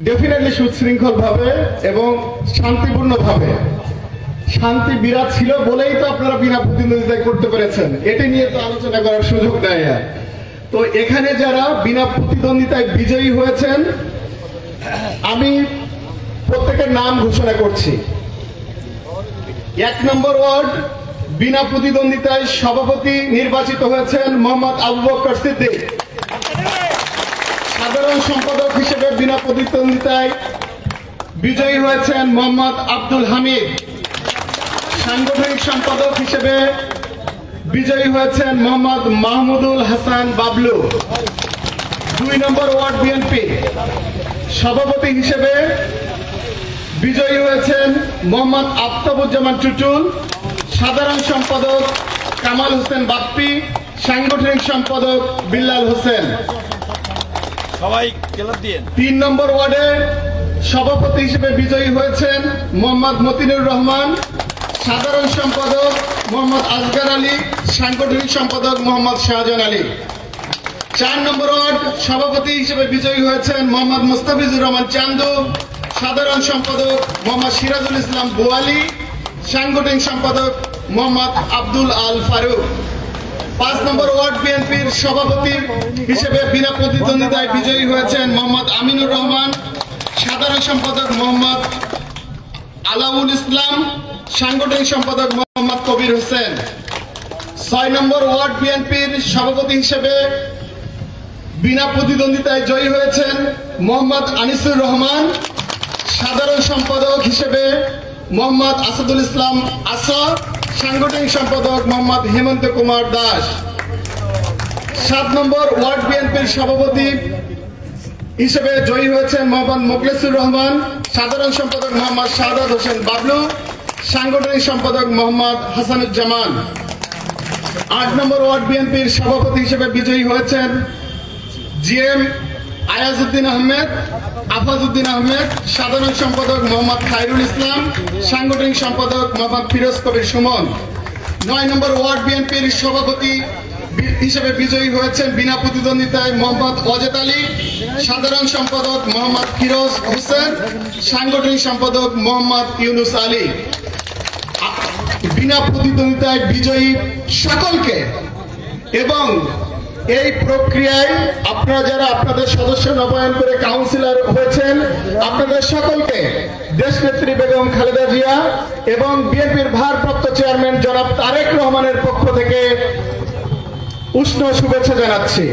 Definitely সুশৃঙ্খল ভাবে এবং শান্তিপূর্ণ ভাবে শান্তি বিরাজ ছিল বলেই তো আপনারা বিনা প্রতিদ্বন্দ্বিতায় করতে পেরেছেন। এটি নিয়ে তো আলোচনা করার সুযোগ দেয়। তো এখানে যারা বিনা প্রতিদ্বন্দ্বিতায় বিজয়ী হয়েছেন আমি প্রত্যেকের নাম ঘোষণা করছি। ১ নম্বর ওয়ার্ড বিনা প্রতিদ্বন্দ্বিতায় সভাপতি নির্বাচিত হয়েছেন মোহাম্মদ আবু বকর সিদ্দিক। সাধারণ সম্পাদক হিসেবে বিনা প্রতিদ্বন্দ্বিতায় বিজয়ী হয়েছেন মোহাম্মদ আব্দুল হামিদ। সাংগঠনিক সম্পাদক হিসেবে বিজয়ী হয়েছেন মোহাম্মদ মাহমুদুল হাসান বাবলু। ২ নম্বর ওয়ার্ড বিএনপি সভাপতি হিসেবে বিজয়ী হয়েছেন মোহাম্মদ আফতাবুজ্জামান টুটুল। সাধারণ সম্পাদক কামাল হোসেন বাপ্পি। সাংগঠনিক সম্পাদক বিল্লাল হোসেন। ৩ নম্বর ওয়ার্ডে সভাপতি হিসেবে বিজয়ী হয়েছেন মোহাম্মদ মতিনুর রহমান। সাধারণ সম্পাদক মোহাম্মদ আসগার আলী। সাংগঠনিক সম্পাদক মোহাম্মদ শাহজাহান আলী। ৪ নম্বর ওয়ার্ড সভাপতি হিসেবে বিজয়ী হয়েছেন মোহাম্মদ মুস্তাফিজুর রহমান চান্দু। সাধারণ সম্পাদক মোহাম্মদ সিরাজুল ইসলাম বোয়ালি। সাংগঠনিক সম্পাদক মোহাম্মদ আব্দুল আল ফারুক। ৫ নম্বর ওয়ার্ড বিএনপির সভাপতি হিসেবে বিনা প্রতিদ্বন্দ্বিতায় বিজয়ী হয়েছেন মোহাম্মদ আমিনুর রহমান। সাধারণ সম্পাদক মোহাম্মদ আলাউল ইসলাম। সাংগঠনিক সম্পাদক মোহাম্মদ কবির হোসেন। ৬ নম্বর ওয়ার্ড বিএনপির সভাপতি হিসেবে বিনা প্রতিদ্বন্দ্বিতায় জয়ী হয়েছেন মোহাম্মদ আনিসুর রহমান। সাধারণ সম্পাদক হিসেবে মোহাম্মদ আসাদুল ইসলাম আসা। সাংগঠনিক সম্পাদক মোহাম্মদ হেমন্ত কুমার দাস। ৭ নম্বর ওয়ার্ড বিএনপির সভাপতি হিসেবে জয়ী হয়েছেন মোহাম্মদ মোখলেসুর রহমান। সাধারণ সম্পাদক মোহাম্মদ শাহাদাত হোসেন বাবলু। সাংগঠনিক সম্পাদক মোহাম্মদ হাসানুজ্জামান। ৮ নম্বর ওয়ার্ড বিএনপির সভাপতি হিসেবে বিজয়ী হয়েছেন জিএম আয়াজউদ্দিন আহমেদ, আফাজউদ্দিন আহমেদ। সাধারণ সম্পাদক মোহাম্মদ খায়রুল ইসলাম। সাংগঠনিক সম্পাদক মোহাম্মদ ফিরোজ কবির সুমন। ৯ নম্বর ওয়ার্ড বিএনপির সভাপতি হিসেবে বিজয়ী হয়েছেন বিনা প্রতিদ্বন্দ্বিতায় মোহাম্মদ ওয়াজেদ আলী। সাধারণ সম্পাদক মোহাম্মদ ফিরোজ হোসেন। সাংগঠনিক সম্পাদক মোহাম্মদ ইউনুস আলী। বিনা প্রতিদ্বন্দ্বিতায় বিজয়ী সকলকে এবং এই প্রক্রিয়ায় আপনারা যারা আপনাদের সদস্য নবায়ন করে কাউন্সিলর হয়েছেন আপনাদের সকলকে দেশনেত্রী বেগম খালেদা জিয়া এবং বিএনপির ভারপ্রাপ্ত চেয়ারম্যান জনাব তারেক রহমানের পক্ষ থেকে উষ্ণ শুভেচ্ছা জানাচ্ছি।